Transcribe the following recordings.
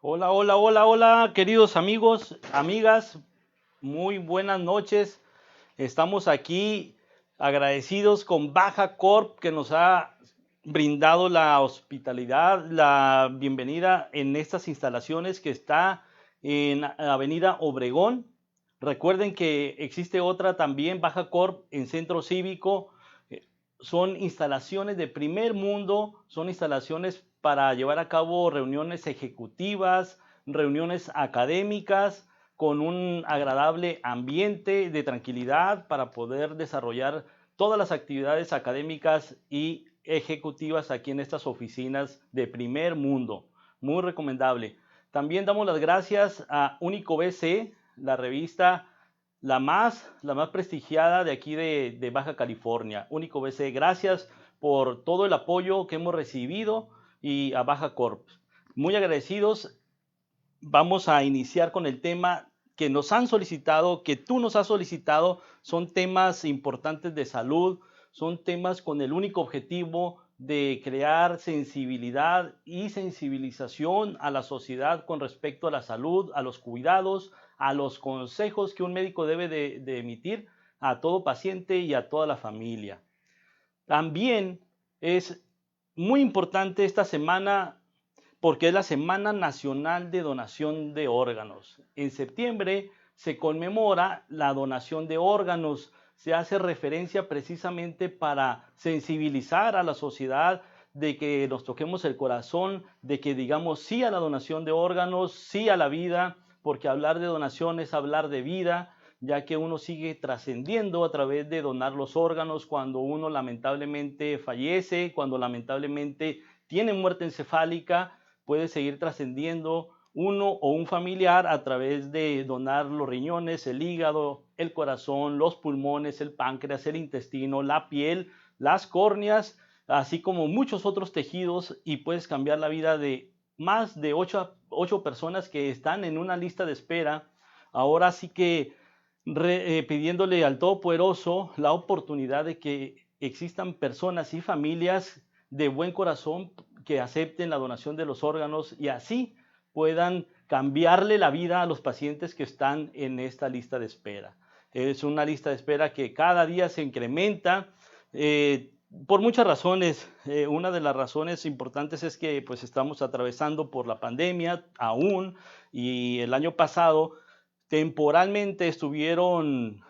Hola, hola, hola, hola, queridos amigos, amigas, muy buenas noches. Estamos aquí agradecidos con Baja Corp que nos ha brindado la hospitalidad, la bienvenida en estas instalaciones que está en Avenida Obregón. Recuerden que existe otra también, Baja Corp, en Centro Cívico. Son instalaciones de primer mundo, son instalaciones para llevar a cabo reuniones ejecutivas, reuniones académicas, con un agradable ambiente de tranquilidad para poder desarrollar todas las actividades académicas y ejecutivas aquí en estas oficinas de primer mundo. Muy recomendable. También damos las gracias a Único BC, la revista la más prestigiada de aquí de Baja California. Único BC, gracias por todo el apoyo que hemos recibido y a Baja Corp. Muy agradecidos. Vamos a iniciar con el tema que nos han solicitado, que tú nos has solicitado. Son temas importantes de salud, son temas con el único objetivo de crear sensibilidad y sensibilización a la sociedad con respecto a la salud, a los cuidados, a los consejos que un médico debe de emitir a todo paciente y a toda la familia. También es muy importante esta semana porque es la Semana Nacional de Donación de Órganos. En septiembre se conmemora la donación de órganos. Se hace referencia precisamente para sensibilizar a la sociedad de que nos toquemos el corazón, de que digamos sí a la donación de órganos, sí a la vida, porque hablar de donación es hablar de vida, ya que uno sigue trascendiendo a través de donar los órganos cuando uno lamentablemente fallece, cuando lamentablemente tiene muerte encefálica, puede seguir trascendiendo uno o un familiar a través de donar los riñones, el hígado, el corazón, los pulmones, el páncreas, el intestino, la piel, las córneas, así como muchos otros tejidos, y puedes cambiar la vida de más de 8 personas que están en una lista de espera. Ahora sí que pidiéndole al Todopoderoso la oportunidad de que existan personas y familias de buen corazón que acepten la donación de los órganos y así puedan cambiarle la vida a los pacientes que están en esta lista de espera. Es una lista de espera que cada día se incrementa por muchas razones. Una de las razones importantes es que pues estamos atravesando por la pandemia aún, y el año pasado temporalmente estuvieron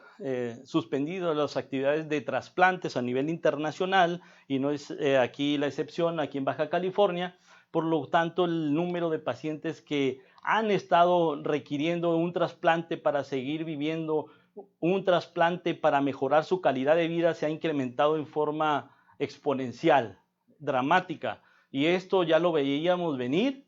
suspendidas las actividades de trasplantes a nivel internacional, y no es aquí la excepción, aquí en Baja California. Por lo tanto, el número de pacientes que han estado requiriendo un trasplante para seguir viviendo, un trasplante para mejorar su calidad de vida, se ha incrementado en forma exponencial, dramática. Y esto ya lo veíamos venir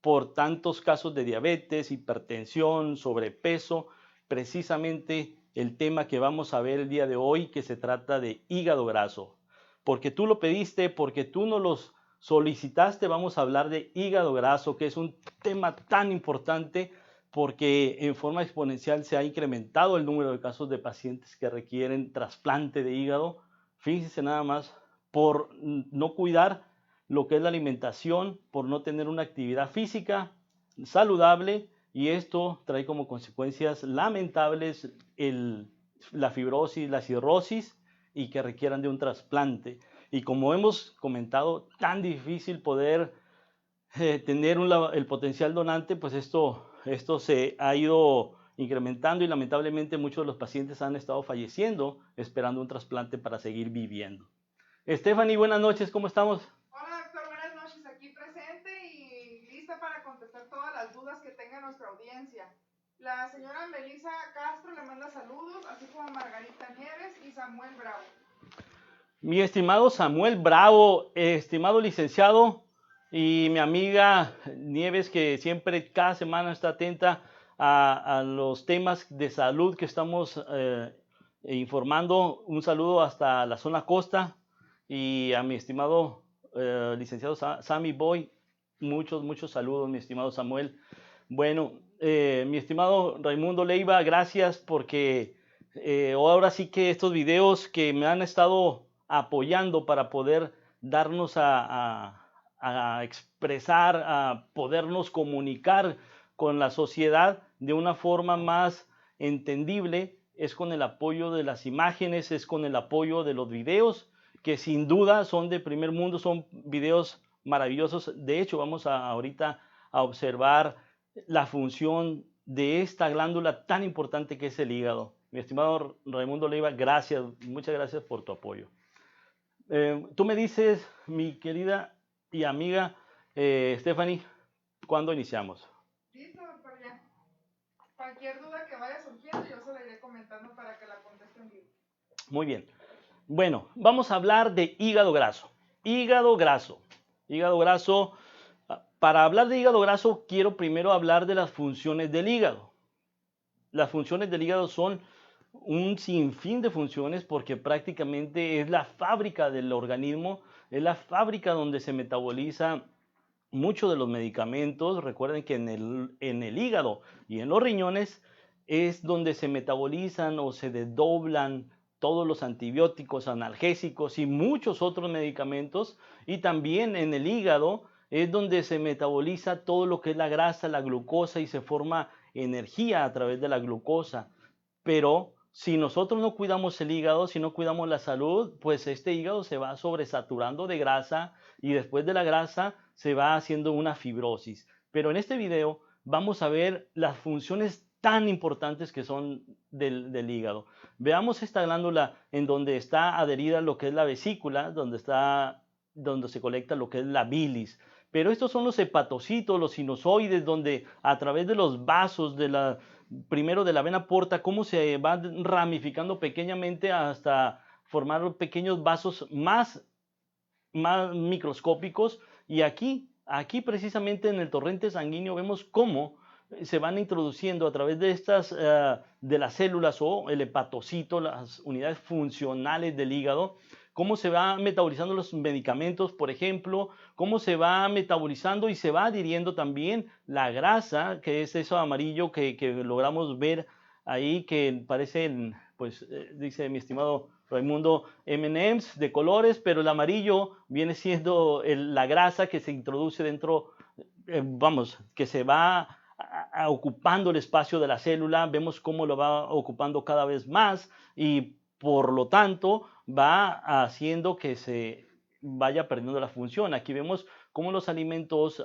por tantos casos de diabetes, hipertensión, sobrepeso. Precisamente el tema que vamos a ver el día de hoy, que se trata de hígado graso. Porque tú lo pediste, porque tú nos los solicitaste, vamos a hablar de hígado graso, que es un tema tan importante porque en forma exponencial se ha incrementado el número de casos de pacientes que requieren trasplante de hígado. Fíjense nada más, por no cuidar lo que es la alimentación, por no tener una actividad física saludable, y esto trae como consecuencias lamentables la fibrosis, la cirrosis, y que requieran de un trasplante. Y como hemos comentado, tan difícil poder tener el potencial donante, pues esto se ha ido incrementando, y lamentablemente muchos de los pacientes han estado falleciendo esperando un trasplante para seguir viviendo. Stephanie, buenas noches, ¿cómo estamos? Hola doctor, buenas noches, aquí presente y lista para contestar todas las dudas que tenga nuestra audiencia. La señora Melissa Castro le manda saludos, así como Margarita Nieves y Samuel Bravo. Mi estimado Samuel Bravo, estimado licenciado, y mi amiga Nieves, que siempre cada semana está atenta a los temas de salud que estamos informando. Un saludo hasta la zona costa, y a mi estimado licenciado Sammy Boy, muchos saludos, mi estimado Samuel. Bueno, mi estimado Raimundo Leiva, gracias porque ahora sí que estos videos que me han estado apoyando para poder darnos a expresar, a podernos comunicar con la sociedad de una forma más entendible, es con el apoyo de las imágenes, es con el apoyo de los videos, que sin duda son de primer mundo, son videos maravillosos. De hecho, vamos ahorita a observar la función de esta glándula tan importante que es el hígado. Mi estimado Raimundo Leiva, gracias, muchas gracias por tu apoyo. Tú me dices, mi querida y amiga Stephanie, ¿cuándo iniciamos? Listo, doctor, ya. Cualquier duda que vaya surgiendo, yo se la iré comentando para que la conteste en vivo. Muy bien. Bueno, vamos a hablar de hígado graso. Hígado graso. Hígado graso. Para hablar de hígado graso, quiero primero hablar de las funciones del hígado. Las funciones del hígado son un sinfín de funciones porque prácticamente es la fábrica del organismo, es la fábrica donde se metaboliza muchos de los medicamentos. Recuerden que en el hígado y en los riñones es donde se metabolizan o se desdoblan todos los antibióticos, analgésicos y muchos otros medicamentos. Y también en el hígado es donde se metaboliza todo lo que es la grasa, la glucosa, y se forma energía a través de la glucosa. Pero si nosotros no cuidamos el hígado, si no cuidamos la salud, pues este hígado se va sobresaturando de grasa y después de la grasa se va haciendo una fibrosis. Pero en este video vamos a ver las funciones tan importantes que son del hígado. Veamos esta glándula en donde está adherida lo que es la vesícula, donde se colecta lo que es la bilis. Pero estos son los hepatocitos, los sinusoides, donde a través de los vasos primero de la vena porta, cómo se va ramificando pequeñamente hasta formar pequeños vasos más microscópicos. Y aquí precisamente en el torrente sanguíneo vemos cómo se van introduciendo a través de de las células o el hepatocito, las unidades funcionales del hígado, cómo se va metabolizando los medicamentos, por ejemplo, cómo se va metabolizando y se va adhiriendo también la grasa, que es eso amarillo que logramos ver ahí, que parecen, pues, dice mi estimado Raimundo, M&M's de colores, pero el amarillo viene siendo la grasa que se introduce dentro, vamos, que se va ocupando el espacio de la célula. Vemos cómo lo va ocupando cada vez más y por lo tanto va haciendo que se vaya perdiendo la función. Aquí vemos cómo los alimentos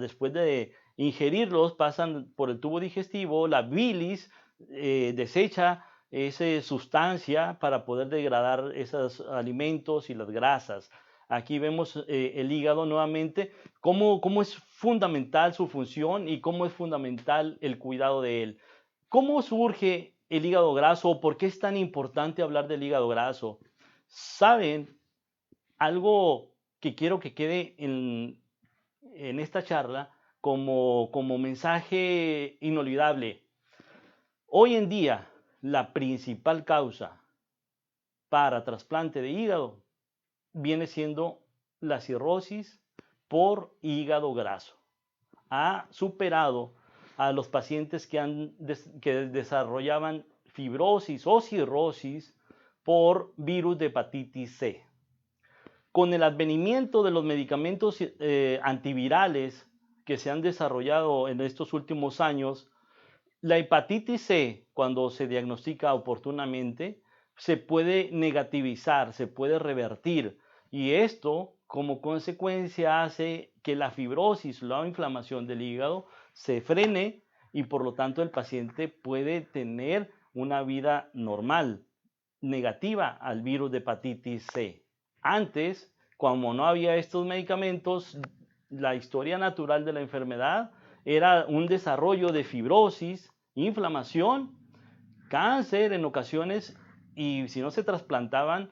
después de ingerirlos pasan por el tubo digestivo, la bilis desecha esa sustancia para poder degradar esos alimentos y las grasas. Aquí vemos el hígado nuevamente, cómo es fundamental su función y cómo es fundamental el cuidado de él. ¿Cómo surge el hígado graso o por qué es tan importante hablar del hígado graso? ¿Saben algo que quiero que quede en esta charla como mensaje inolvidable? Hoy en día, la principal causa para trasplante de hígado viene siendo la cirrosis por hígado graso. Ha superado a los pacientes que desarrollaban fibrosis o cirrosis por virus de hepatitis C. Con el advenimiento de los medicamentos antivirales que se han desarrollado en estos últimos años, la hepatitis C, cuando se diagnostica oportunamente, se puede negativizar, se puede revertir, y esto como consecuencia hace que la fibrosis, la inflamación del hígado se frene y por lo tanto el paciente puede tener una vida normal, negativa al virus de hepatitis C. Antes, como no había estos medicamentos, la historia natural de la enfermedad era un desarrollo de fibrosis, inflamación, cáncer en ocasiones, y si no se trasplantaban,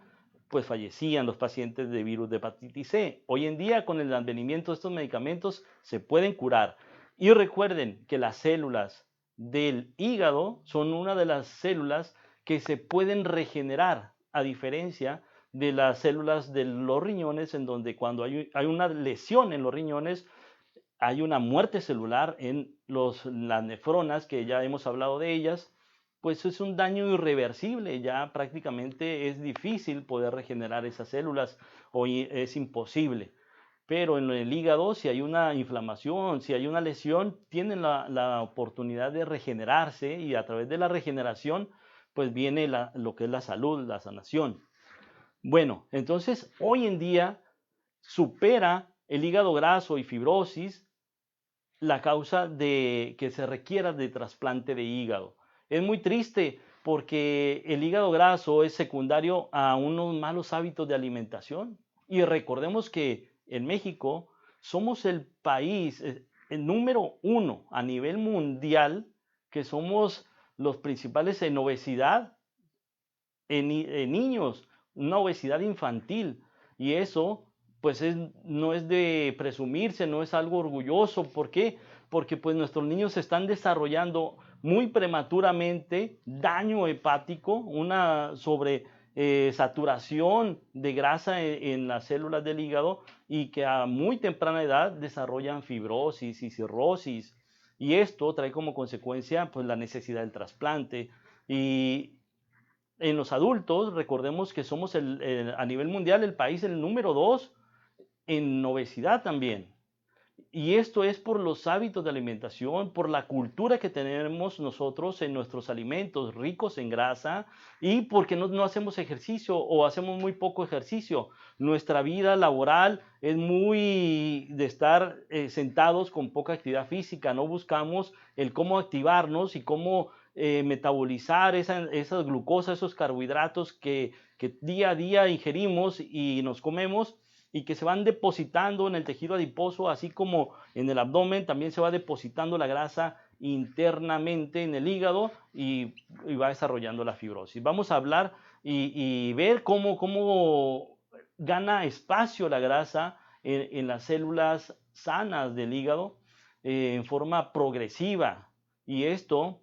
pues fallecían los pacientes de virus de hepatitis C. Hoy en día, con el advenimiento de estos medicamentos, se pueden curar. Y recuerden que las células del hígado son una de las células que se pueden regenerar, a diferencia de las células de los riñones, en donde cuando hay una lesión en los riñones, hay una muerte celular en las nefronas, que ya hemos hablado de ellas, pues es un daño irreversible, ya prácticamente es difícil poder regenerar esas células, hoy es imposible. pero en el hígado, si hay una inflamación, si hay una lesión, tienen la oportunidad de regenerarse y a través de la regeneración, pues viene lo que es la salud, la sanación. Bueno, entonces hoy en día supera el hígado graso y fibrosis la causa de que se requiera de trasplante de hígado. Es muy triste porque el hígado graso es secundario a unos malos hábitos de alimentación. Y recordemos que en México somos el país, el número 1 a nivel mundial, que somos los principales en obesidad en niños, una obesidad infantil. Y eso, pues no es de presumirse, no es algo orgulloso. ¿Por qué? Porque pues nuestros niños se están desarrollando muy prematuramente daño hepático, una saturación de grasa en las células del hígado y que a muy temprana edad desarrollan fibrosis y cirrosis. Y esto trae como consecuencia pues la necesidad del trasplante. Y en los adultos, recordemos que somos a nivel mundial el país el número 2 en obesidad también. Y esto es por los hábitos de alimentación, por la cultura que tenemos nosotros en nuestros alimentos ricos en grasa y porque no hacemos ejercicio o hacemos muy poco ejercicio. Nuestra vida laboral es muy de estar sentados con poca actividad física. No buscamos el cómo activarnos y cómo metabolizar esa glucosa, esos carbohidratos que día a día ingerimos y nos comemos y que se van depositando en el tejido adiposo, así como en el abdomen, también se va depositando la grasa internamente en el hígado y va desarrollando la fibrosis. Vamos a hablar y ver cómo gana espacio la grasa en las células sanas del hígado en forma progresiva. Y esto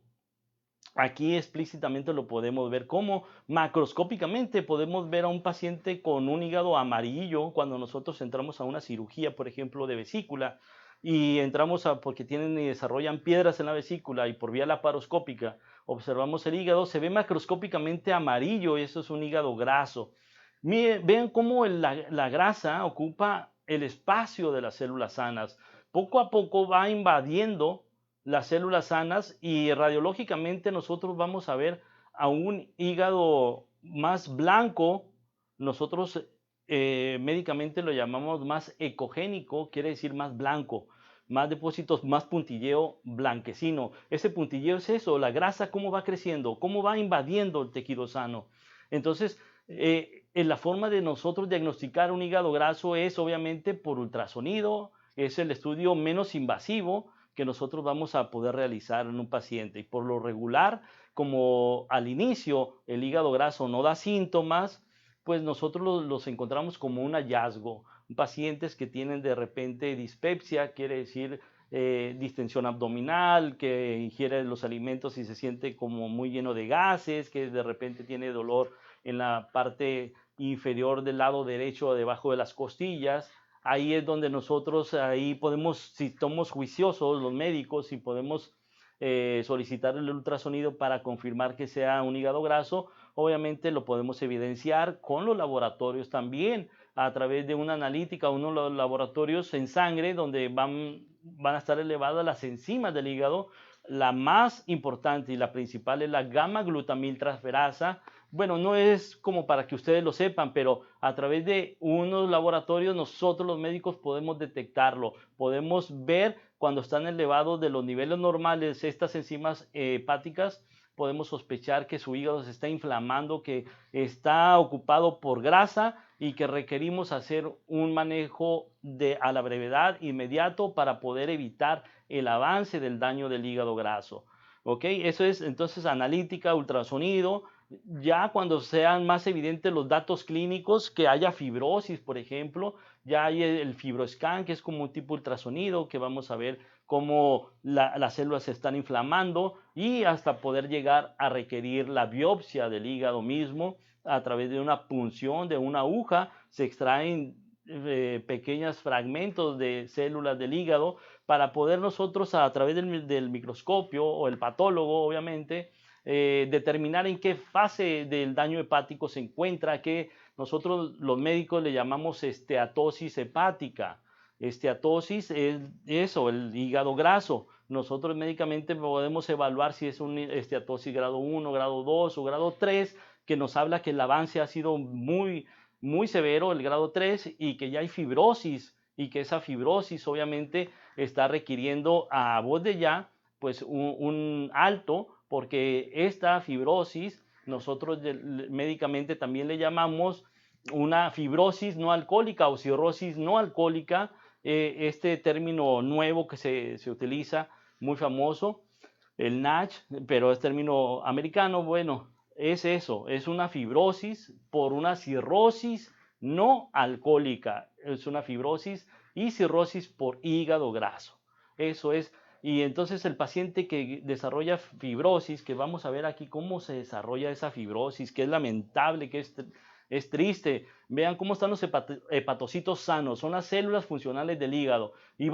aquí explícitamente lo podemos ver como macroscópicamente podemos ver a un paciente con un hígado amarillo cuando nosotros entramos a una cirugía, por ejemplo, de vesícula y entramos porque tienen y desarrollan piedras en la vesícula y por vía laparoscópica observamos el hígado, se ve macroscópicamente amarillo y eso es un hígado graso. Vean cómo la grasa ocupa el espacio de las células sanas. Poco a poco va invadiendo las células sanas y radiológicamente nosotros vamos a ver a un hígado más blanco, nosotros médicamente lo llamamos más ecogénico, quiere decir más blanco, más depósitos, más puntilleo blanquecino. Ese puntilleo es eso, la grasa cómo va creciendo, cómo va invadiendo el tejido sano. Entonces, en la forma de nosotros diagnosticar un hígado graso es obviamente por ultrasonido, es el estudio menos invasivo que nosotros vamos a poder realizar en un paciente. Y por lo regular, como al inicio el hígado graso no da síntomas, pues nosotros los encontramos como un hallazgo. Pacientes que tienen de repente dispepsia, quiere decir distensión abdominal, que ingiere los alimentos y se siente como muy lleno de gases, que de repente tiene dolor en la parte inferior del lado derecho debajo de las costillas. Ahí es donde nosotros, ahí podemos, si somos juiciosos los médicos, si podemos solicitar el ultrasonido para confirmar que sea un hígado graso, obviamente lo podemos evidenciar con los laboratorios también, a través de una analítica, unos laboratorios en sangre donde van a estar elevadas las enzimas del hígado. La más importante y la principal es la gamma-glutamiltransferasa. Bueno, no es como para que ustedes lo sepan, pero a través de unos laboratorios nosotros los médicos podemos detectarlo, podemos ver cuando están elevados de los niveles normales estas enzimas hepáticas, podemos sospechar que su hígado se está inflamando, que está ocupado por grasa y que requerimos hacer un manejo a la brevedad inmediato para poder evitar el avance del daño del hígado graso. ¿Ok? Eso es entonces analítica, ultrasonido. Ya cuando sean más evidentes los datos clínicos, que haya fibrosis, por ejemplo, ya hay el fibroscan, que es como un tipo ultrasonido, que vamos a ver cómo las células se están inflamando y hasta poder llegar a requerir la biopsia del hígado mismo a través de una punción de una aguja, se extraen pequeños fragmentos de células del hígado para poder nosotros a través del microscopio o el patólogo, obviamente, determinar en qué fase del daño hepático se encuentra, que nosotros los médicos le llamamos esteatosis hepática. Esteatosis es eso, el hígado graso. Nosotros médicamente podemos evaluar si es un esteatosis grado 1, grado 2 o grado 3, que nos habla que el avance ha sido muy severo, el grado 3, y que ya hay fibrosis, y que esa fibrosis obviamente está requiriendo a voz de ya, pues un alto, porque esta fibrosis nosotros médicamente también le llamamos una fibrosis no alcohólica o cirrosis no alcohólica, este término nuevo que se utiliza, muy famoso, el NASH, pero es término americano. Bueno, es eso, es una fibrosis por una cirrosis no alcohólica, es una fibrosis y cirrosis por hígado graso. Eso es. Y entonces el paciente que desarrolla fibrosis, que vamos a ver aquí cómo se desarrolla esa fibrosis, que es lamentable, que es triste. Vean cómo están los hepatocitos sanos, son las células funcionales del hígado y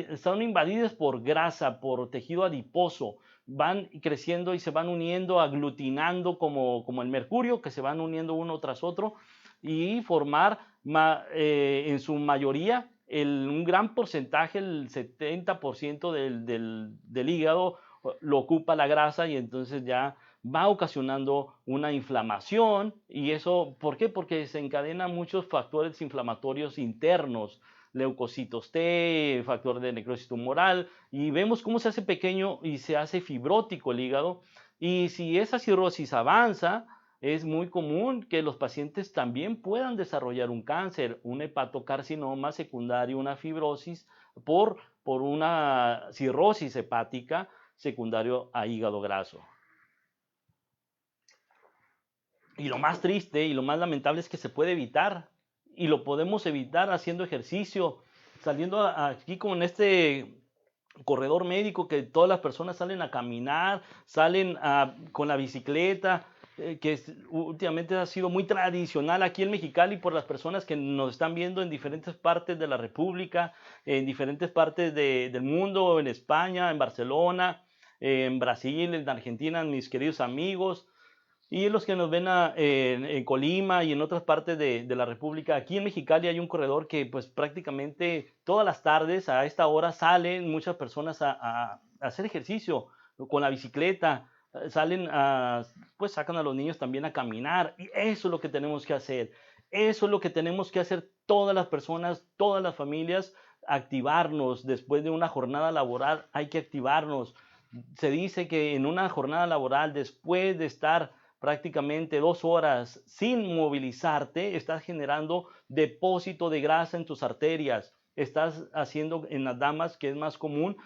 están invadidas por grasa, por tejido adiposo, van creciendo y se van uniendo, aglutinando como el mercurio, que se van uniendo uno tras otro y formar en su mayoría un gran porcentaje, el 70% del hígado lo ocupa la grasa, y entonces ya va ocasionando una inflamación. Y eso, ¿por qué? Porque desencadena muchos factores inflamatorios internos, leucocitos T, factor de necrosis tumoral, y vemos cómo se hace pequeño y se hace fibrótico el hígado. Y si esa cirrosis avanza, es muy común que los pacientes también puedan desarrollar un cáncer, un hepatocarcinoma secundario, una fibrosis por una cirrosis hepática secundario a hígado graso. Y lo más triste y lo más lamentable es que se puede evitar, y lo podemos evitar haciendo ejercicio, saliendo aquí como en este corredor médico, que todas las personas salen a caminar, salen con la bicicleta, que últimamente ha sido muy tradicional aquí en Mexicali por las personas que nos están viendo en diferentes partes de la República, en diferentes partes del mundo, en España, en Barcelona, en Brasil, en Argentina, mis queridos amigos. Y los que nos ven en Colima y en otras partes de la República. Aquí en Mexicali hay un corredor que pues prácticamente todas las tardes a esta hora salen muchas personas a hacer ejercicio con la bicicleta. Salen pues sacan a los niños también a caminar, y eso es lo que tenemos que hacer. Eso es lo que tenemos que hacer todas las personas, todas las familias, activarnos. Después de una jornada laboral hay que activarnos. Se dice que en una jornada laboral, después de estar prácticamente 2 horas sin movilizarte, estás generando depósito de grasa en tus arterias, estás haciendo en las damas, que es más común,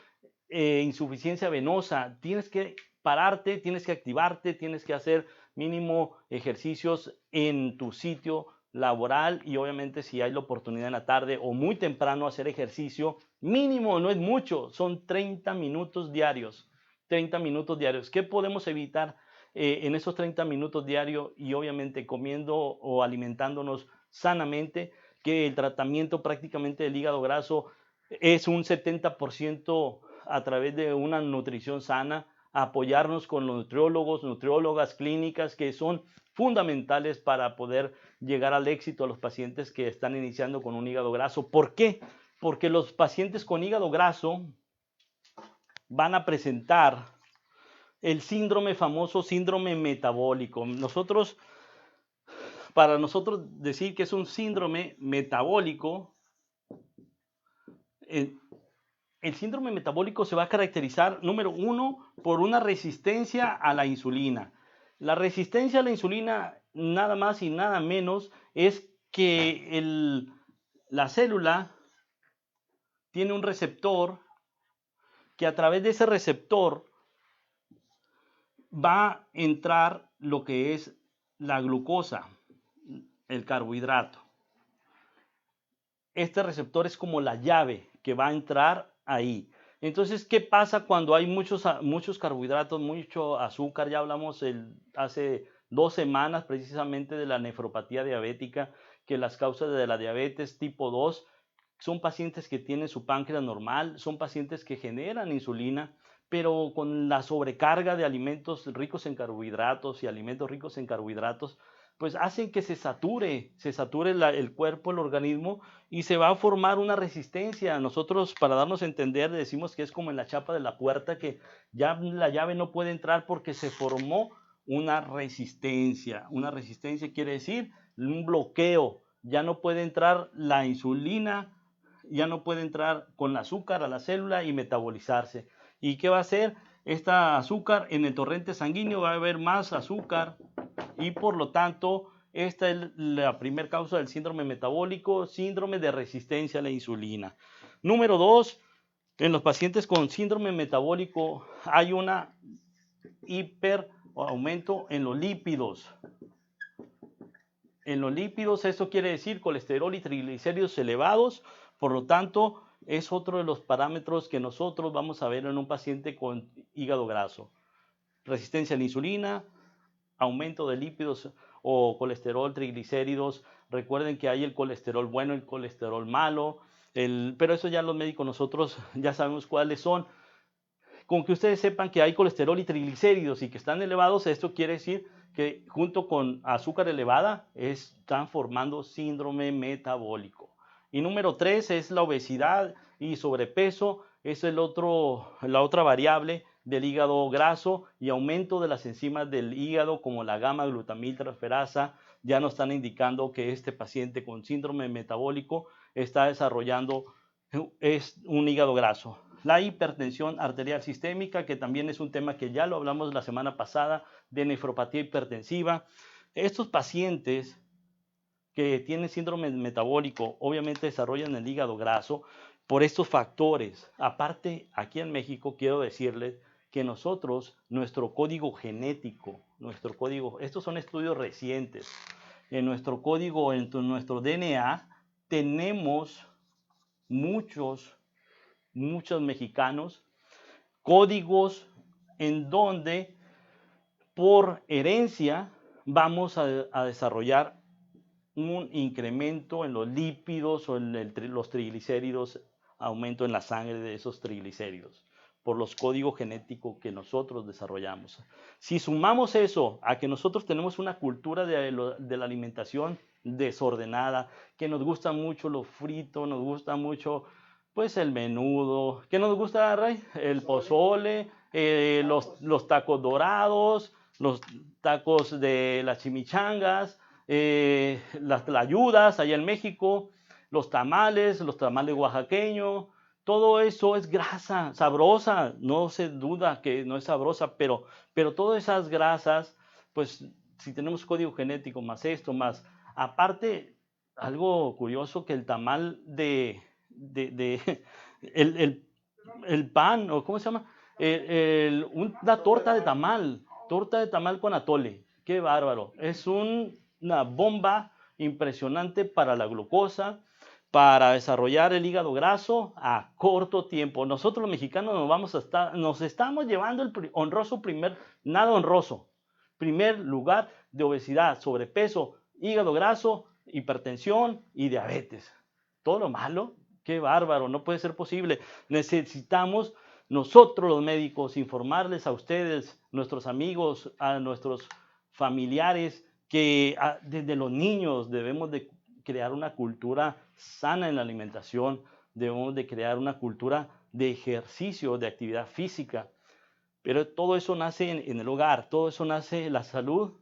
insuficiencia venosa. Tienes que pararte, tienes que activarte, tienes que hacer mínimo ejercicios en tu sitio laboral, y obviamente si hay la oportunidad en la tarde o muy temprano hacer ejercicio, mínimo, no es mucho, son 30 minutos diarios. 30 minutos diarios. ¿Qué podemos evitar en esos 30 minutos diarios? Y obviamente comiendo o alimentándonos sanamente, que el tratamiento prácticamente del hígado graso es un 70% a través de una nutrición sana, apoyarnos con los nutriólogos, nutriólogas clínicas, que son fundamentales para poder llegar al éxito a los pacientes que están iniciando con un hígado graso. ¿Por qué? Porque los pacientes con hígado graso van a presentar el famoso síndrome metabólico. Para nosotros decir que es un síndrome metabólico, el síndrome metabólico se va a caracterizar, número 1, por una resistencia a la insulina. La resistencia a la insulina, nada más y nada menos, es que la célula tiene un receptor, que a través de ese receptor va a entrar lo que es la glucosa, el carbohidrato. Este receptor es como la llave que va a entrar ahí. Entonces, ¿qué pasa cuando hay muchos carbohidratos, mucho azúcar? Ya hablamos hace 2 semanas precisamente de la nefropatía diabética, que las causas de la diabetes tipo 2 son pacientes que tienen su páncreas normal, son pacientes que generan insulina, pero con la sobrecarga de alimentos ricos en carbohidratos y alimentos ricos en carbohidratos, pues hacen que se sature el cuerpo, el organismo, y se va a formar una resistencia. Nosotros, para darnos a entender, decimos que es como en la chapa de la puerta, que ya la llave no puede entrar porque se formó una resistencia. Una resistencia quiere decir un bloqueo. Ya no puede entrar la insulina, ya no puede entrar con el azúcar a la célula y metabolizarse. ¿Y qué va a hacer? Esta azúcar en el torrente sanguíneo, va a haber más azúcar y por lo tanto esta es la primera causa del síndrome metabólico, síndrome de resistencia a la insulina. Número 2, en los pacientes con síndrome metabólico hay una hiper o aumento en los lípidos. En los lípidos, esto quiere decir colesterol y triglicéridos elevados, por lo tanto, es otro de los parámetros que nosotros vamos a ver en un paciente con hígado graso. Resistencia a la insulina, aumento de lípidos o colesterol, triglicéridos. Recuerden que hay el colesterol bueno y el colesterol malo, pero eso ya los médicos nosotros ya sabemos cuáles son. Con que ustedes sepan que hay colesterol y triglicéridos y que están elevados, esto quiere decir que junto con azúcar elevada están formando síndrome metabólico. Y número 3 es la obesidad y sobrepeso, es la otra variable del hígado graso y aumento de las enzimas del hígado como la gamma-glutamiltransferasa ya nos están indicando que este paciente con síndrome metabólico está desarrollando un hígado graso. La hipertensión arterial sistémica, que también es un tema que ya lo hablamos la semana pasada, de nefropatía hipertensiva. Estos pacientes que tienen síndrome metabólico obviamente desarrollan el hígado graso por estos factores. Aparte, aquí en México quiero decirles que nosotros, nuestro código genético, estos son estudios recientes, en nuestro código, en nuestro DNA, tenemos muchos mexicanos códigos en donde por herencia vamos a desarrollar un incremento en los lípidos o en los triglicéridos, aumento en la sangre de esos triglicéridos por los códigos genéticos que nosotros desarrollamos. Si sumamos eso a que nosotros tenemos una cultura de la alimentación desordenada, que nos gusta mucho lo frito, nos gusta mucho pues el menudo, ¿qué nos gusta, Ray? El pozole, los tacos dorados, los tacos de las chimichangas, las tlayudas allá en México, los tamales oaxaqueños, todo eso es grasa sabrosa, no se duda que no es sabrosa, pero todas esas grasas, pues si tenemos código genético más esto, más aparte, algo curioso que el tamal el pan, o ¿cómo se llama? Una torta de tamal con atole, qué bárbaro, es una bomba impresionante para la glucosa, para desarrollar el hígado graso a corto tiempo. Nosotros los mexicanos nos estamos llevando el nada honroso, primer lugar de obesidad, sobrepeso, hígado graso, hipertensión y diabetes. Todo lo malo, qué bárbaro, no puede ser posible. Necesitamos nosotros los médicos informarles a ustedes, nuestros amigos, a nuestros familiares, que desde los niños debemos de crear una cultura sana en la alimentación, debemos de crear una cultura de ejercicio, de actividad física, pero todo eso nace en el hogar, todo eso nace, la salud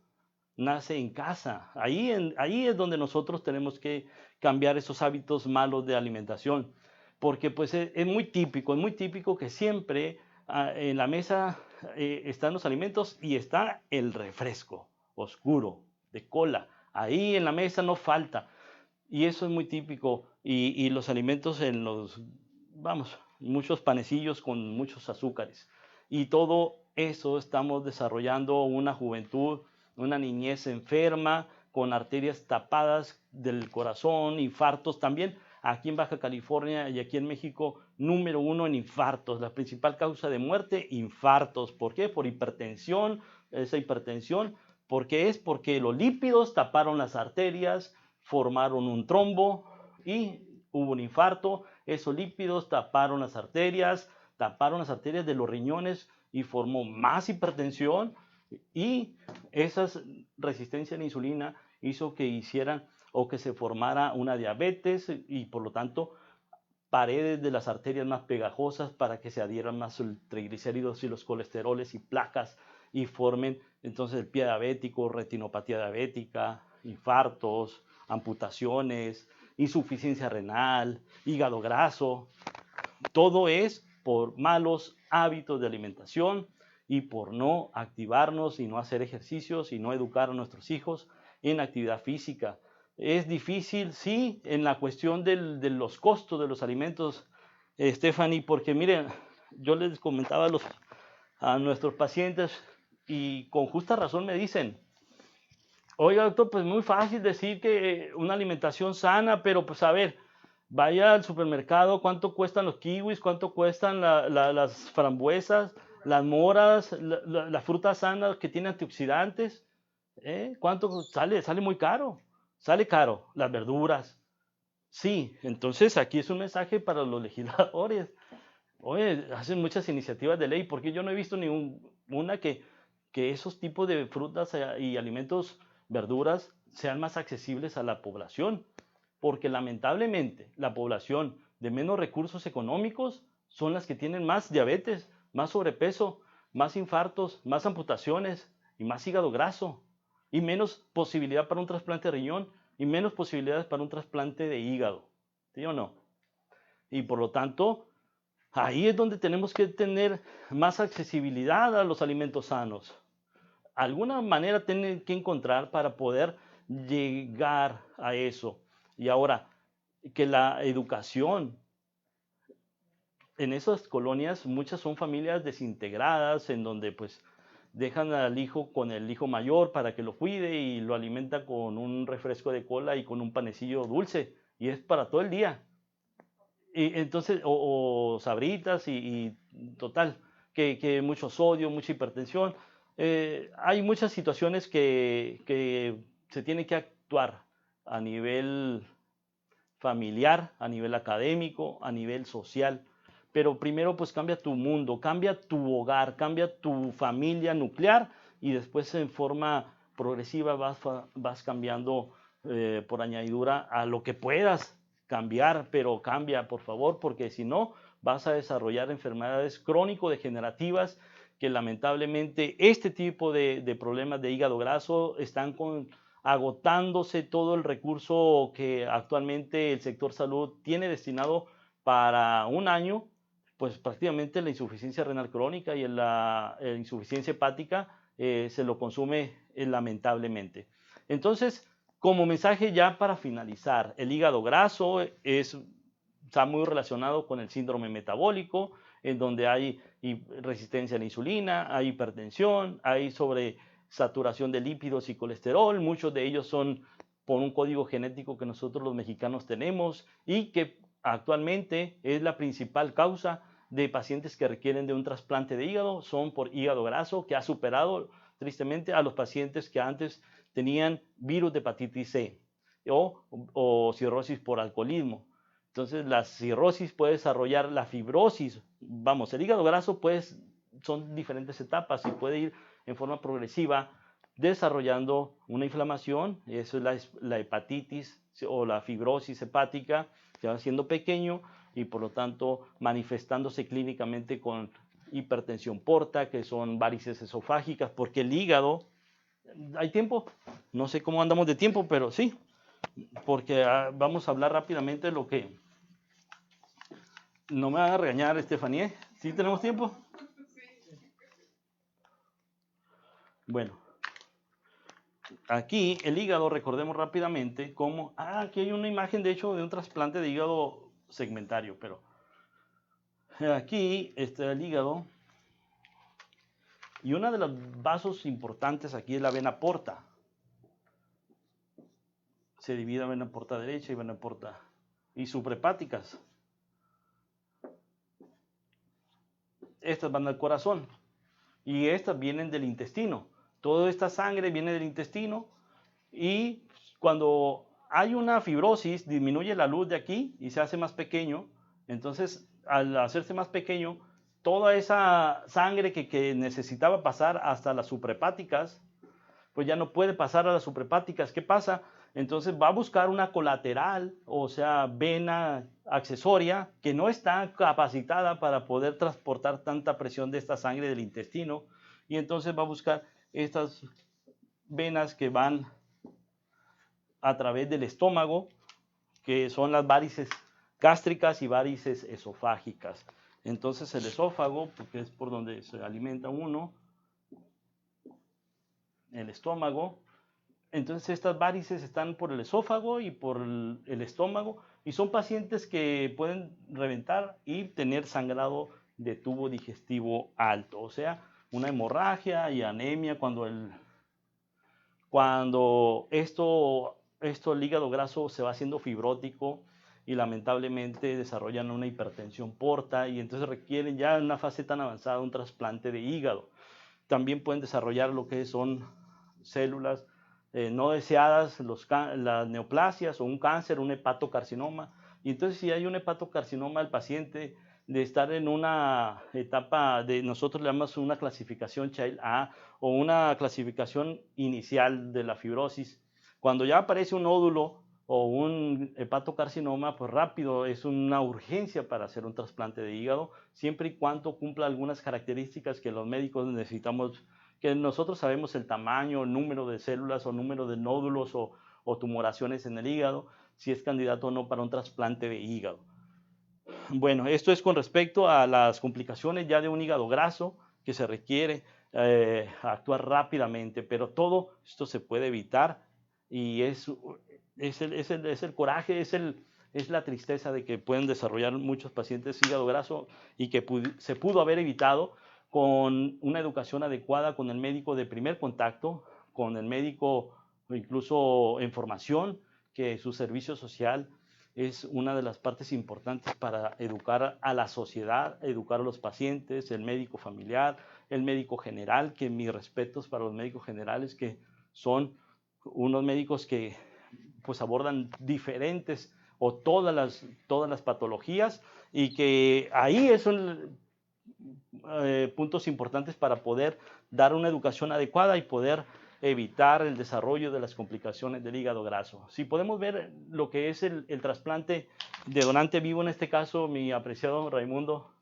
nace en casa, ahí es donde nosotros tenemos que cambiar esos hábitos malos de alimentación, porque pues es muy típico que siempre en la mesa están los alimentos y está el refresco oscuro, de cola, ahí en la mesa no falta. Y eso es muy típico. Y los alimentos muchos panecillos con muchos azúcares. Y todo eso estamos desarrollando una juventud, una niñez enferma, con arterias tapadas del corazón, infartos también. Aquí en Baja California y aquí en México, número 1 en infartos. La principal causa de muerte, infartos. ¿Por qué? Por hipertensión. Esa hipertensión, ¿por qué es? Porque los lípidos taparon las arterias, formaron un trombo y hubo un infarto. Esos lípidos taparon las arterias de los riñones y formó más hipertensión y esa resistencia a la insulina hizo que hicieran o que se formara una diabetes y por lo tanto paredes de las arterias más pegajosas para que se adhieran más los triglicéridos y los colesteroles y placas y formen entonces el pie diabético, retinopatía diabética, infartos, amputaciones, insuficiencia renal, hígado graso. Todo es por malos hábitos de alimentación y por no activarnos y no hacer ejercicios y no educar a nuestros hijos en actividad física. Es difícil, sí, en la cuestión de los costos de los alimentos, Stephanie, porque miren, yo les comentaba a nuestros pacientes y con justa razón me dicen, oiga doctor, pues muy fácil decir que una alimentación sana, pero pues a ver, vaya al supermercado, cuánto cuestan los kiwis, cuánto cuestan las frambuesas, las moras, la fruta sana que tiene antioxidantes, ¿cuánto sale? Sale muy caro, sale caro, las verduras. Sí, entonces aquí es un mensaje para los legisladores. Oye, hacen muchas iniciativas de ley, porque yo no he visto ninguna que esos tipos de frutas y alimentos, verduras, sean más accesibles a la población. Porque lamentablemente la población de menos recursos económicos son las que tienen más diabetes, más sobrepeso, más infartos, más amputaciones y más hígado graso y menos posibilidad para un trasplante de riñón y menos posibilidades para un trasplante de hígado. ¿Sí o no? Y por lo tanto, ahí es donde tenemos que tener más accesibilidad a los alimentos sanos. Alguna manera tienen que encontrar para poder llegar a eso. Y ahora, que la educación en esas colonias, muchas son familias desintegradas, en donde pues dejan al hijo con el hijo mayor para que lo cuide y lo alimenta con un refresco de cola y con un panecillo dulce, y es para todo el día. Y entonces, o sabritas y total, que mucho sodio, mucha hipertensión. Hay muchas situaciones que se tiene que actuar a nivel familiar, a nivel académico, a nivel social. Pero primero pues cambia tu mundo, cambia tu hogar, cambia tu familia nuclear y después en forma progresiva vas cambiando por añadidura a lo que puedas cambiar, pero cambia por favor, porque si no vas a desarrollar enfermedades crónico-degenerativas que lamentablemente este tipo de problemas de hígado graso están agotándose todo el recurso que actualmente el sector salud tiene destinado para un año, pues prácticamente la insuficiencia renal crónica y la insuficiencia hepática se lo consume lamentablemente. Entonces, como mensaje ya para finalizar, el hígado graso está muy relacionado con el síndrome metabólico, en donde hay resistencia a la insulina, hay hipertensión, hay sobresaturación de lípidos y colesterol, muchos de ellos son por un código genético que nosotros los mexicanos tenemos y que actualmente es la principal causa de pacientes que requieren de un trasplante de hígado, son por hígado graso, que ha superado tristemente a los pacientes que antes tenían virus de hepatitis C o cirrosis por alcoholismo. Entonces la cirrosis puede desarrollar la fibrosis. Vamos, el hígado graso pues son diferentes etapas y puede ir en forma progresiva desarrollando una inflamación, eso es la hepatitis o la fibrosis hepática, que va siendo pequeño y por lo tanto manifestándose clínicamente con hipertensión porta, que son varices esofágicas, porque el hígado, ¿hay tiempo? No sé cómo andamos de tiempo, pero sí, porque vamos a hablar rápidamente de lo que... No me van a regañar, Estefanía, ¿sí tenemos tiempo? Bueno, aquí el hígado, recordemos rápidamente cómo... aquí hay una imagen de hecho de un trasplante de hígado segmentario, pero aquí está el hígado y uno de los vasos importantes aquí es la vena porta. Se divide en vena porta derecha y vena porta y suprahepáticas. Estas van al corazón y estas vienen del intestino. Toda esta sangre viene del intestino y cuando hay una fibrosis disminuye la luz de aquí y se hace más pequeño. Entonces, al hacerse más pequeño, toda esa sangre que necesitaba pasar hasta las suprahepáticas, pues ya no puede pasar a las suprahepáticas. ¿Qué pasa? Entonces va a buscar una colateral, o sea, vena accesoria, que no está capacitada para poder transportar tanta presión de esta sangre del intestino, y entonces va a buscar estas venas que van a través del estómago, que son las varices gástricas y varices esofágicas. Entonces el esófago, porque es por donde se alimenta uno, el estómago. Entonces estas varices están por el esófago y por el estómago, y son pacientes que pueden reventar y tener sangrado de tubo digestivo alto, o sea, una hemorragia y anemia cuando el hígado graso se va haciendo fibrótico y lamentablemente desarrollan una hipertensión porta, y entonces requieren ya en una fase tan avanzada un trasplante de hígado. También pueden desarrollar lo que son células no deseadas, las neoplasias o un cáncer, un hepatocarcinoma. Y entonces si hay un hepatocarcinoma, el paciente de estar en una etapa de, nosotros le llamamos una clasificación Child A o una clasificación inicial de la fibrosis, cuando ya aparece un nódulo o un hepatocarcinoma, pues rápido es una urgencia para hacer un trasplante de hígado, siempre y cuando cumpla algunas características que los médicos necesitamos, que nosotros sabemos el tamaño, el número de células o número de nódulos o tumoraciones en el hígado, si es candidato o no para un trasplante de hígado. Bueno, esto es con respecto a las complicaciones ya de un hígado graso que se requiere actuar rápidamente, pero todo esto se puede evitar, y es el coraje, es la tristeza de que pueden desarrollar muchos pacientes hígado graso y que se pudo haber evitado con una educación adecuada con el médico de primer contacto, con el médico incluso en formación, que su servicio social es una de las partes importantes para educar a la sociedad, educar a los pacientes, el médico familiar, el médico general, que mis respetos para los médicos generales, que son unos médicos que pues abordan diferentes o todas las patologías, y que ahí son puntos importantes para poder dar una educación adecuada y poder evitar el desarrollo de las complicaciones del hígado graso. Si podemos ver lo que es el trasplante de donante vivo, en este caso, mi apreciado Raimundo.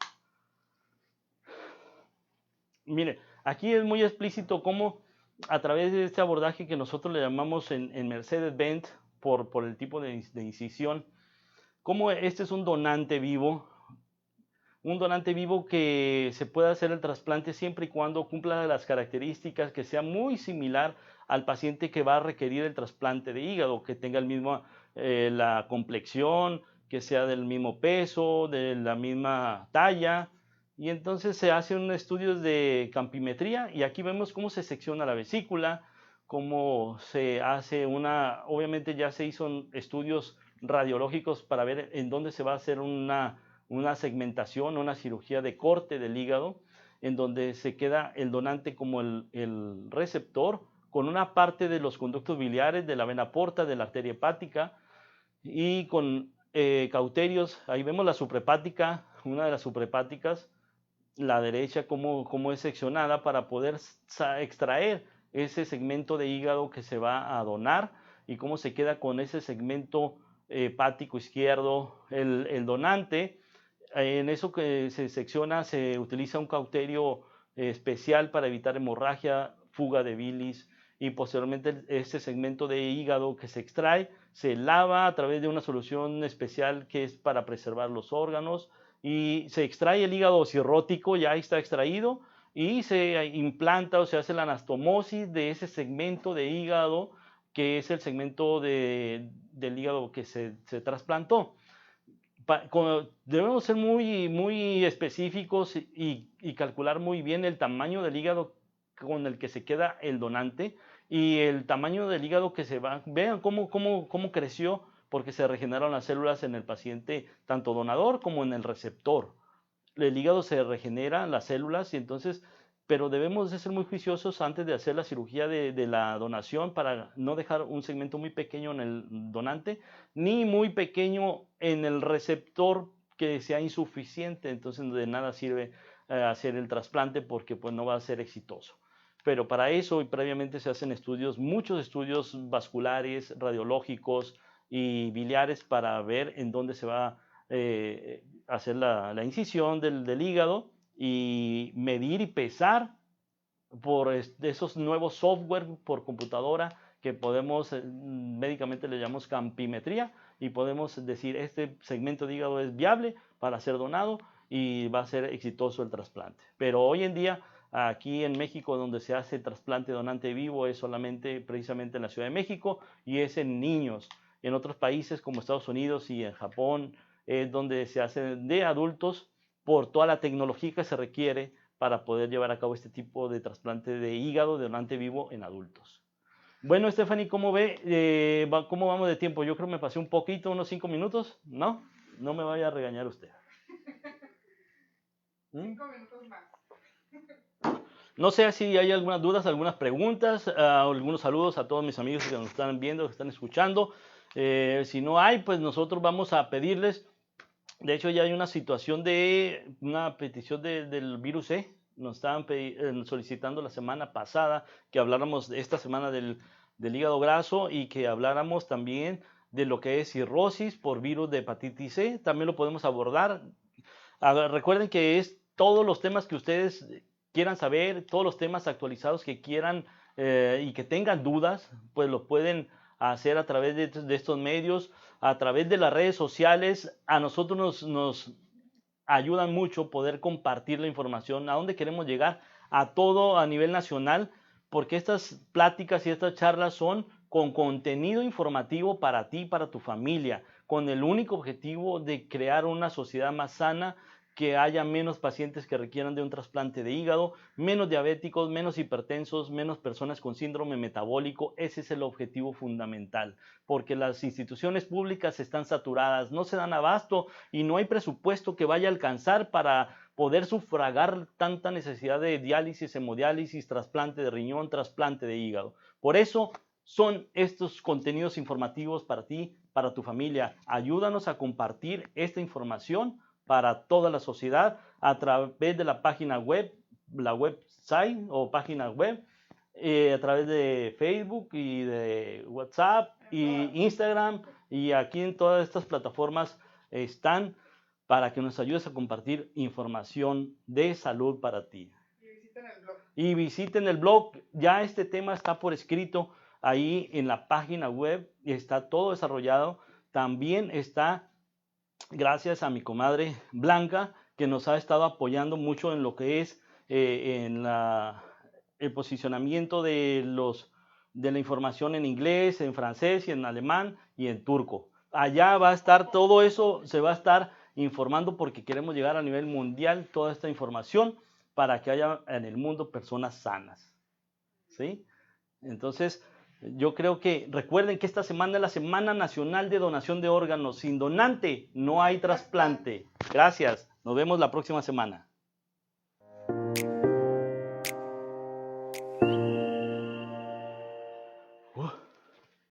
Mire, aquí es muy explícito cómo a través de este abordaje que nosotros le llamamos en Mercedes-Benz por el tipo de incisión, cómo este es un donante vivo que se puede hacer el trasplante siempre y cuando cumpla las características, que sea muy similar al paciente que va a requerir el trasplante de hígado, que tenga la complexión, que sea del mismo peso, de la misma talla. Y entonces se hace un estudio de campimetría, y aquí vemos cómo se secciona la vesícula, cómo se hace obviamente ya se hizo estudios radiológicos para ver en dónde se va a hacer una segmentación, una cirugía de corte del hígado, en donde se queda el donante como el receptor, con una parte de los conductos biliares, de la vena porta, de la arteria hepática, y con cauterios. Ahí vemos la suprahepática, una de las suprahepáticas, la derecha, cómo es seccionada para poder extraer ese segmento de hígado que se va a donar, y cómo se queda con ese segmento hepático izquierdo el donante. En eso que se secciona se utiliza un cauterio especial para evitar hemorragia, fuga de bilis, y posteriormente este segmento de hígado que se extrae se lava a través de una solución especial que es para preservar los órganos, y se extrae el hígado cirrótico, ya está extraído, y se implanta o se hace la anastomosis de ese segmento de hígado, que es el segmento del hígado que se trasplantó. Debemos ser muy específicos y calcular muy bien el tamaño del hígado con el que se queda el donante, y el tamaño del hígado que se va. Vean cómo creció, porque se regeneraron las células en el paciente, tanto donador como en el receptor. El hígado se regenera, las células, y entonces, pero debemos de ser muy juiciosos antes de hacer la cirugía de la donación, para no dejar un segmento muy pequeño en el donante, ni muy pequeño en el receptor que sea insuficiente. Entonces de nada sirve hacer el trasplante, porque pues no va a ser exitoso. pero para eso y previamente se hacen estudios, muchos estudios vasculares, radiológicos y biliares para ver en dónde se va a hacer la incisión del hígado y medir y pesar por esos nuevos software por computadora que podemos, médicamente le llamamos campimetría, y podemos decir este segmento de hígado es viable para ser donado y va a ser exitoso el trasplante. Pero hoy en día, aquí en México, donde se hace trasplante donante vivo, es solamente precisamente en la Ciudad de México y es en niños. En otros países como Estados Unidos y en Japón es donde se hace de adultos por toda la tecnología que se requiere para poder llevar a cabo este tipo de trasplante de hígado de donante vivo en adultos. Bueno, Stephanie, ¿cómo ve? ¿Cómo vamos de tiempo? Yo creo que me pasé un poquito, unos 5 minutos, ¿no? No me vaya a regañar usted. 5 minutos más. No sé si hay algunas dudas, algunas preguntas, algunos saludos a todos mis amigos que nos están viendo, que están escuchando. Si no hay, pues nosotros vamos a pedirles. De hecho, ya hay una situación de una petición del virus C. Nos estaban solicitando la semana pasada que habláramos esta semana del hígado graso y que habláramos también de lo que es cirrosis por virus de hepatitis C. También lo podemos abordar. Recuerden que es todos los temas que ustedes quieran saber, todos los temas actualizados que quieran y que tengan dudas, pues lo pueden hacer a través de estos medios, a través de las redes sociales. A nosotros nos ayudan mucho poder compartir la información. ¿A dónde queremos llegar? A todo a nivel nacional, porque estas pláticas y estas charlas son con contenido informativo para ti, para tu familia, con el único objetivo de crear una sociedad más sana, que haya menos pacientes que requieran de un trasplante de hígado, menos diabéticos, menos hipertensos, menos personas con síndrome metabólico. Ese es el objetivo fundamental, porque las instituciones públicas están saturadas, no se dan abasto y no hay presupuesto que vaya a alcanzar para poder sufragar tanta necesidad de diálisis, hemodiálisis, trasplante de riñón, trasplante de hígado. Por eso son estos contenidos informativos para ti, para tu familia. Ayúdanos a compartir esta información para toda la sociedad a través de la página web, la website o página web, a través de Facebook y de WhatsApp y Instagram, y aquí en todas estas plataformas están para que nos ayudes a compartir información de salud para ti. Y visiten el blog, ya este tema está por escrito ahí en la página web y está todo desarrollado. También está gracias a mi comadre Blanca, que nos ha estado apoyando mucho en lo que es el posicionamiento de la información en inglés, en francés y en alemán y en turco. Allá va a estar todo eso, se va a estar informando porque queremos llegar a nivel mundial toda esta información para que haya en el mundo personas sanas. ¿Sí? Entonces, yo creo que recuerden que esta semana es la Semana Nacional de Donación de Órganos. Sin donante no hay trasplante. Gracias. Nos vemos la próxima semana.